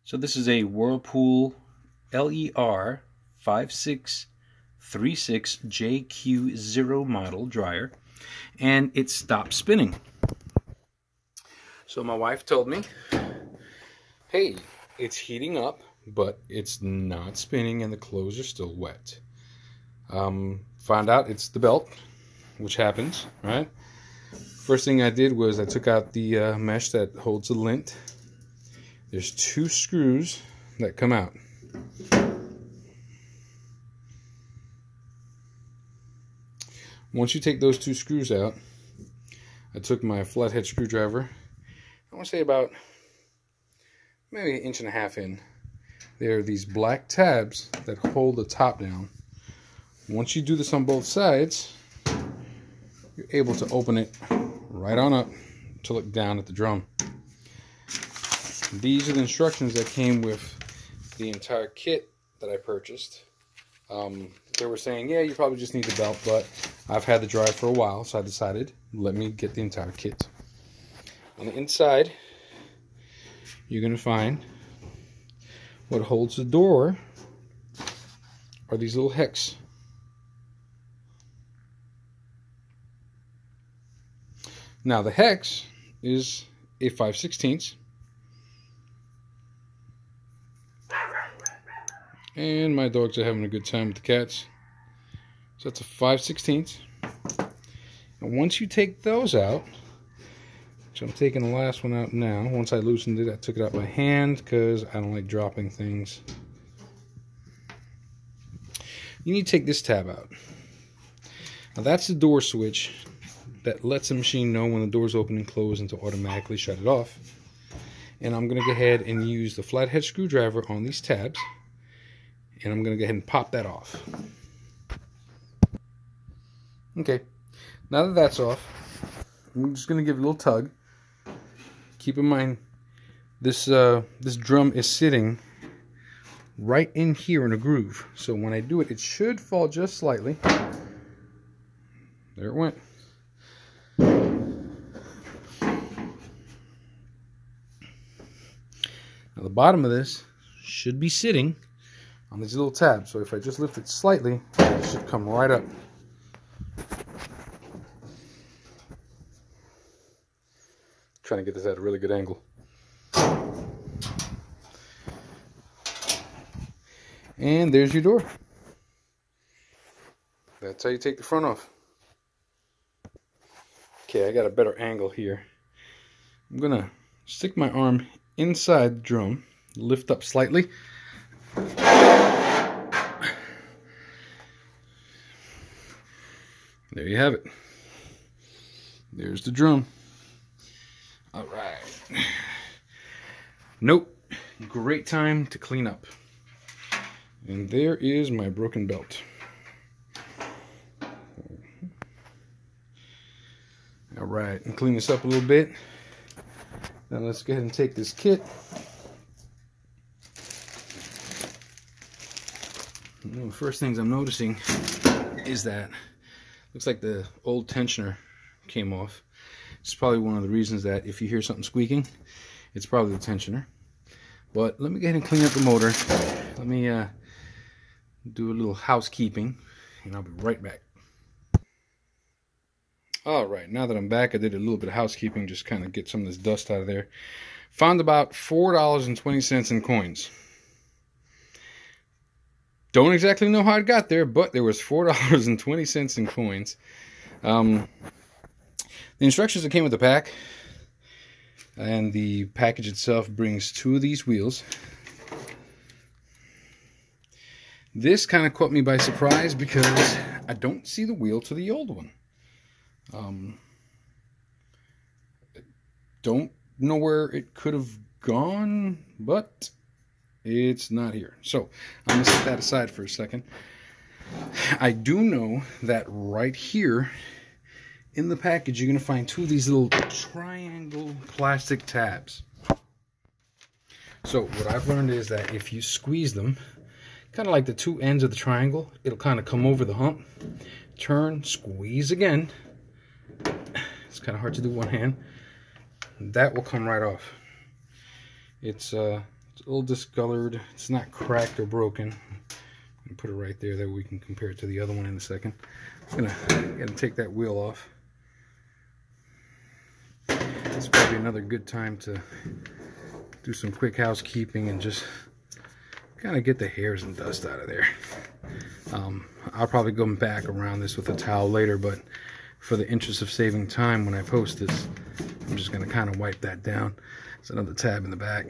So this is a Whirlpool LER 5636JQ0 model dryer, and it stopped spinning. So my wife told me, hey, it's heating up, but it's not spinning and the clothes are still wet. Found out it's the belt, which happens, right? First thing I did was I took out the mesh that holds the lint. There's 2 screws that come out. Once you take those 2 screws out, I took my flathead screwdriver, I want to say about maybe 1.5 inches in. There are these black tabs that hold the top down. Once you do this on both sides, you're able to open it right on up to look down at the drum. These are the instructions that came with the entire kit that I purchased. They were saying, yeah, you probably just need the belt, but I've had the dryer for a while, so I decided, let me get the entire kit. On the inside, you're going to find what holds the door are these little hex. Now the hex is a 5/16, and my dogs are having a good time with the cats. So that's a 5/16, and once you take those out, which I'm taking the last one out now. Once I loosened it, I took it out by hand because I don't like dropping things. You need to take this tab out. Now that's the door switch that lets the machine know when the door's open and close and to automatically shut it off. And I'm going to go ahead and use the flathead screwdriver on these tabs, and I'm going to go ahead and pop that off. Okay, now that that's off, I'm just going to give it a little tug. Keep in mind, this drum is sitting right in here in a groove. So when I do it, it should fall just slightly. There it went. Now the bottom of this should be sitting on these little tabs. So if I just lift it slightly, it should come right up. Trying to get this at a really good angle. And there's your door. That's how you take the front off. Okay, I got a better angle here. I'm gonna stick my arm inside the drum, lift up slightly. There you have it. There's the drum. All right. Nope. Great time to clean up. And there is my broken belt. All right, and clean this up a little bit. Now let's go ahead and take this kit. One of the first things I'm noticing is that looks like the old tensioner came off. It's probably one of the reasons that if you hear something squeaking, it's probably the tensioner. But let me go ahead and clean up the motor. Let me do a little housekeeping, and I'll be right back. Alright, now that I'm back, I did a little bit of housekeeping, just kind of get some of this dust out of there. Found about $4.20 in coins. Don't exactly know how it got there, but there was $4.20 in coins. The instructions that came with the pack, and the package itself brings 2 of these wheels. This kind of caught me by surprise because I don't see the wheel to the old one. Don't know where it could have gone, but it's not here. So I'm going to set that aside for a second. I do know that right here in the package, you're going to find 2 of these little triangle plastic tabs. So what I've learned is that if you squeeze them, kind of like the 2 ends of the triangle, it'll kind of come over the hump, turn, squeeze again. It's kind of hard to do one hand. That will come right off. It's It's a little discolored. It's not cracked or broken. I'm gonna put it right there, that we can compare it to the other one in a second. I'm gonna take that wheel off. It's probably another good time to do some quick housekeeping and just kind of get the hairs and dust out of there. I'll probably go back around this with a towel later, but for the interest of saving time when I post this, I'm just going to kind of wipe that down. There's another tab in the back.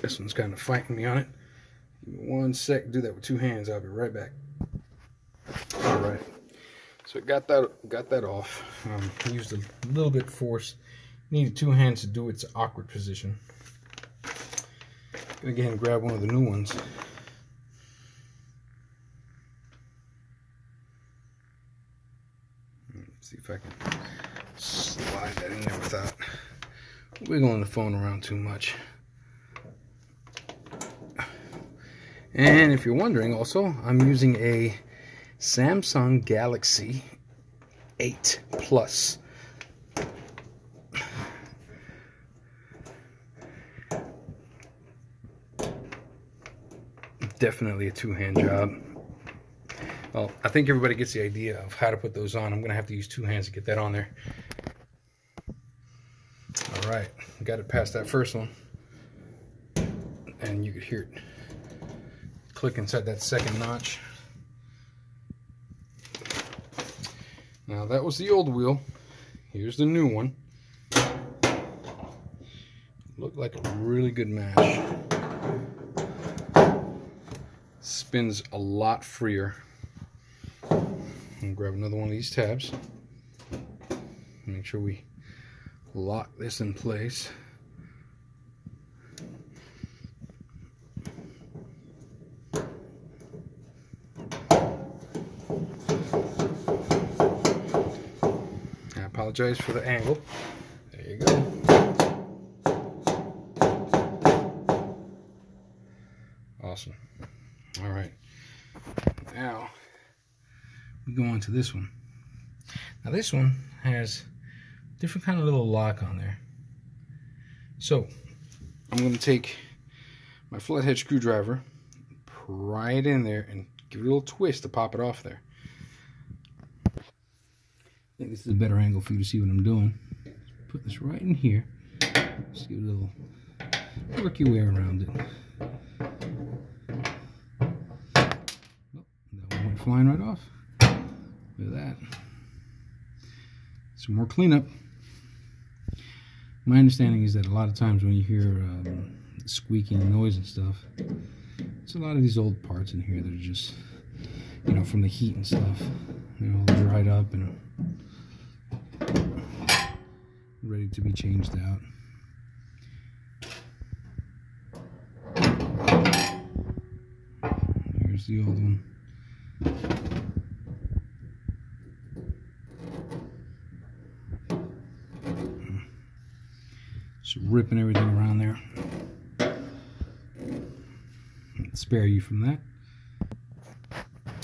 This one's kind of fighting me on it. Give me 1 sec, do that with 2 hands. I'll be right back. All right. So got that off. Used a little bit of force. Needed 2 hands to do its awkward position. Gonna go ahead and grab one of the new ones. Let's see if I can slide that in there without wiggling the phone around too much. And if you're wondering also, I'm using a Samsung Galaxy 8 Plus. Definitely a 2-hand job. Well, I think everybody gets the idea of how to put those on. I'm going to have to use 2 hands to get that on there. All right, got it past that first one. And you could hear it click inside that second notch. Now that was the old wheel. Here's the new one. Looked like a really good match. Spins a lot freer. I'm gonna grab another one of these tabs. Make sure we lock this in place. Apologize for the angle. There you go. Awesome. All right. Now we go on to this one. Now this one has different kind of little lock on there. So I'm going to take my flathead screwdriver, pry it in there, and give it a little twist to pop it off there. I think this is a better angle for you to see what I'm doing. Put this right in here. Just give it a little, work your way around it. Oh, that one went flying right off. Look at that. Some more cleanup. My understanding is that a lot of times when you hear squeaking noise and stuff, it's a lot of these old parts in here that are just, you know, from the heat and stuff. They're all dried up and ready to be changed out. Here's the old one. Just ripping everything around there. Spare you from that.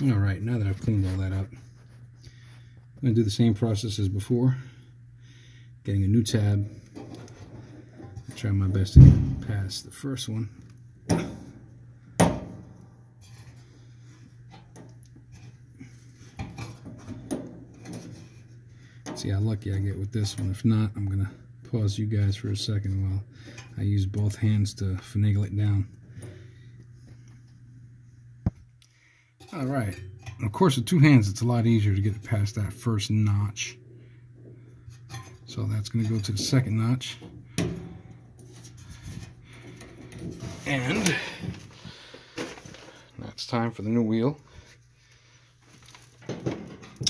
Alright, now that I've cleaned all that up, I'm going to do the same process as before. Getting a new tab. I'll try my best to get past the first one. See how lucky I get with this one. If not, I'm going to pause you guys for a second while I use both hands to finagle it down. Alright, of course with 2 hands it's a lot easier to get it past that first notch. So that's going to go to the second notch. And that's time for the new wheel.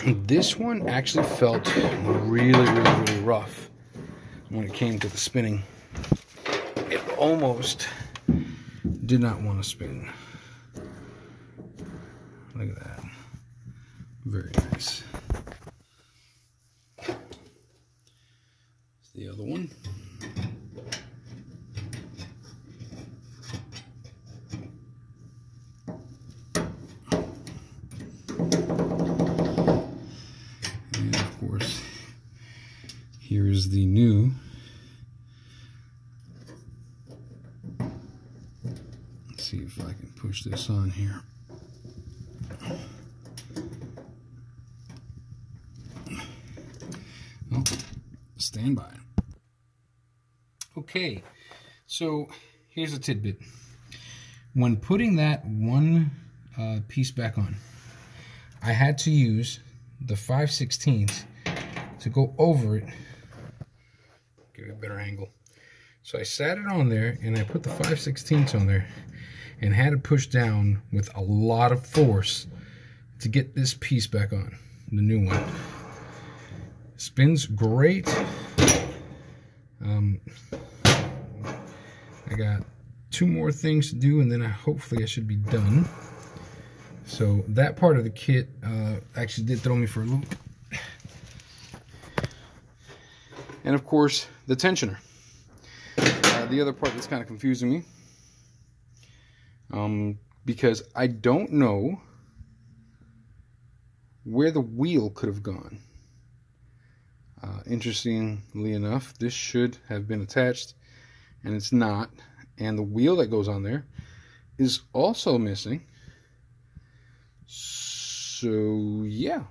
This one actually felt really rough when it came to the spinning. It almost did not want to spin. Look at that. Very nice. The other one. Here's the new. Let's see if I can push this on here. Oh, stand by. Okay, so here's a tidbit. When putting that one piece back on, I had to use the 5/16 to go over it. Give it a better angle. So I sat it on there and I put the 5/16 on there and had to push down with a lot of force to get this piece back on, the new one. Spins great. I got 2 more things to do and then hopefully I should be done. So that part of the kit actually did throw me for a loop. And of course, the tensioner. The other part that's kind of confusing me, because I don't know where the wheel could have gone. Interestingly enough, this should have been attached, and it's not. And the wheel that goes on there is also missing. So yeah,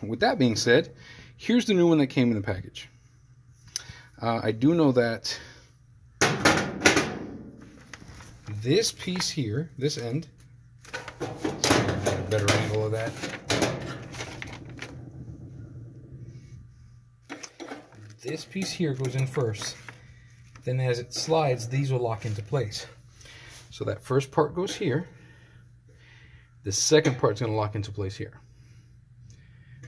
with that being said, here's the new one that came in the package. I do know that this piece here, this end, let's see if I can get a better angle of that. This piece here goes in first. Then as it slides, these will lock into place. So that first part goes here. The second part's going to lock into place here.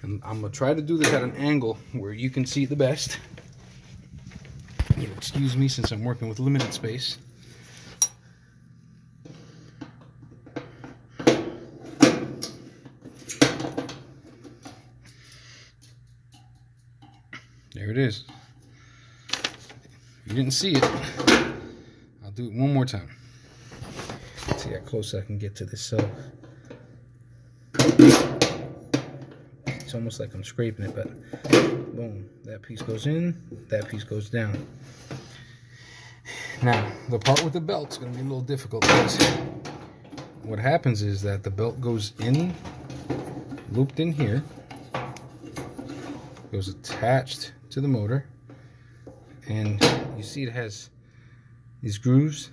And I'm going to try to do this at an angle where you can see the best. You'll excuse me since I'm working with limited space. There it is. If you didn't see it, I'll do it one more time. Let's see how close I can get to this. So it's almost like I'm scraping it, but boom, that piece goes in, that piece goes down. Now, the part with the belt's going to be a little difficult because what happens is that the belt goes in, looped in here, goes attached to the motor, and you see it has these grooves.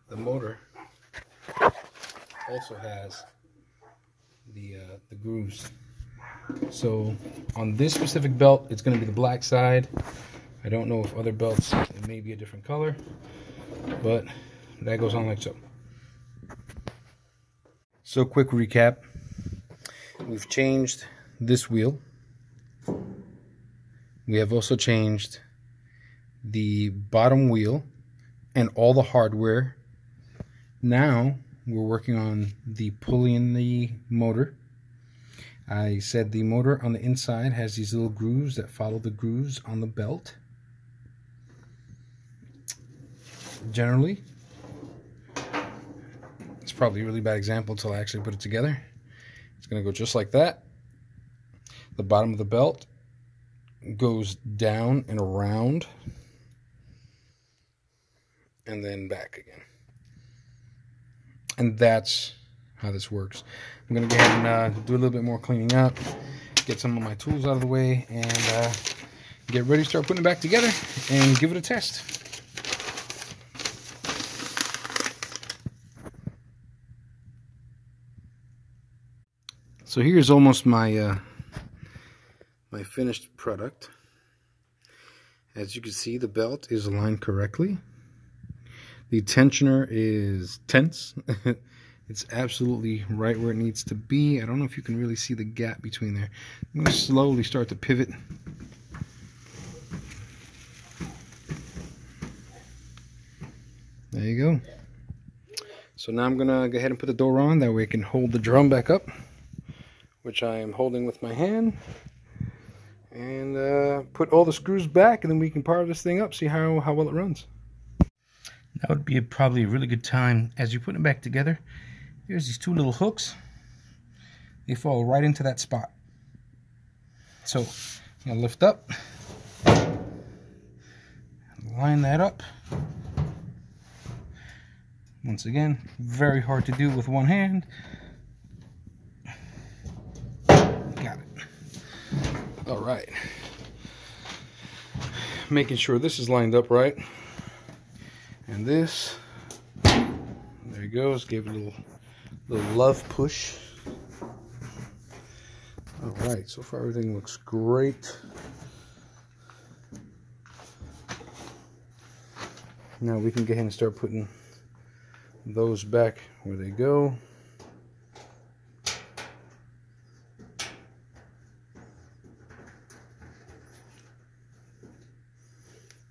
The motor also has the grooves. So on this specific belt, it's going to be the black side. I don't know if other belts, it may be a different color, but that goes on like so. So quick recap. We've changed this wheel. We have also changed the bottom wheel and all the hardware. Now we're working on the pulley in the motor. I said the motor on the inside has these little grooves that follow the grooves on the belt. Generally, it's probably a really bad example until I actually put it together. It's going to go just like that. The bottom of the belt goes down and around and then back again. And that's how this works. I'm going to go ahead and do a little bit more cleaning up, get some of my tools out of the way, and get ready to start putting it back together and give it a test. So here's almost my my finished product. As you can see, the belt is aligned correctly. The tensioner is tense. It's absolutely right where it needs to be. I don't know if you can really see the gap between there. I'm going to slowly start to pivot. There you go. So now I'm going to go ahead and put the door on. That way I can hold the drum back up, which I am holding with my hand. And put all the screws back, and then we can power this thing up, see how well it runs. That would be probably a really good time as you're putting it back together. Here's these 2 little hooks. They fall right into that spot. So I'll lift up, line that up. Once again, very hard to do with one hand. Got it. All right. Making sure this is lined up right. And this, there he goes, gave it a little love push. All right, so far everything looks great. Now we can go ahead and start putting those back where they go.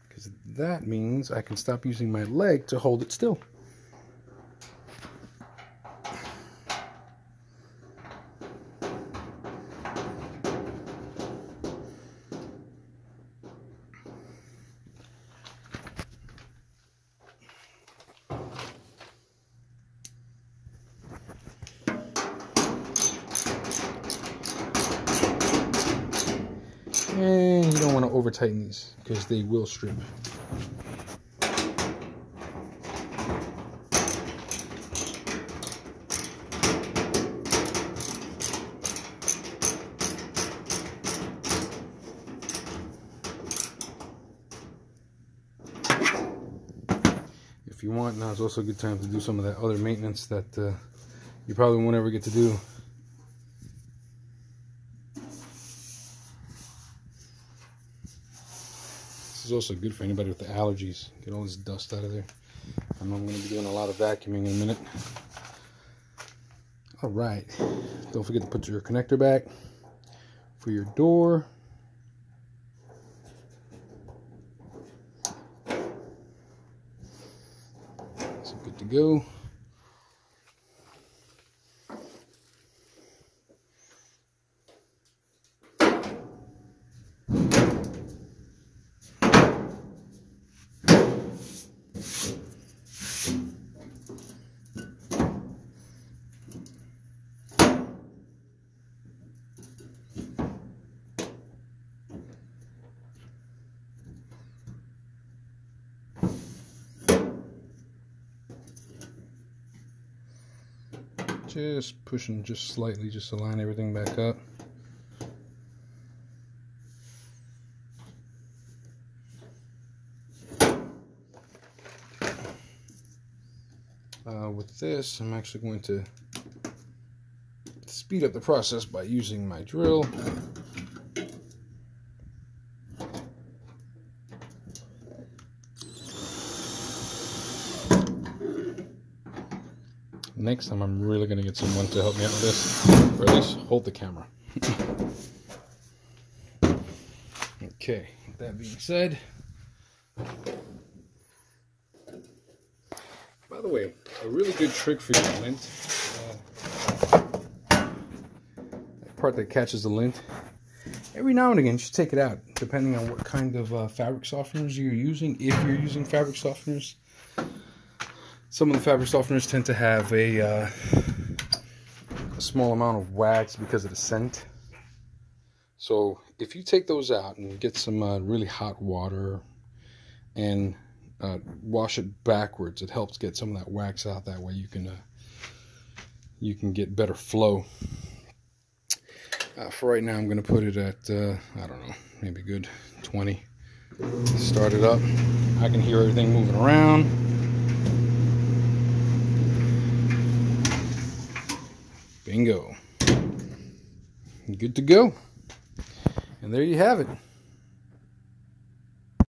Because that means I can stop using my leg to hold it still. And you don't want to over tighten these because they will strip. If you want, now is also a good time to do some of that other maintenance that you probably won't ever get to do. This is also good for anybody with the allergies. Get all this dust out of there. I know I'm going to be doing a lot of vacuuming in a minute. All right. Don't forget to put your connector back for your door. So good to go. Just pushing just slightly just to line everything back up. With this, I'm actually going to speed up the process by using my drill. Next time I'm really going to get someone to help me out with this, or at least hold the camera. Okay, with that being said, by the way, a really good trick for your lint, that part that catches the lint, every now and again you should take it out, depending on what kind of fabric softeners you're using, if you're using fabric softeners. Some of the fabric softeners tend to have a small amount of wax because of the scent. So if you take those out and get some really hot water and wash it backwards, it helps get some of that wax out. That way you can get better flow. For right now, I'm going to put it at I don't know, maybe good 20. Start it up. I can hear everything moving around. Bingo. Good to go. And there you have it.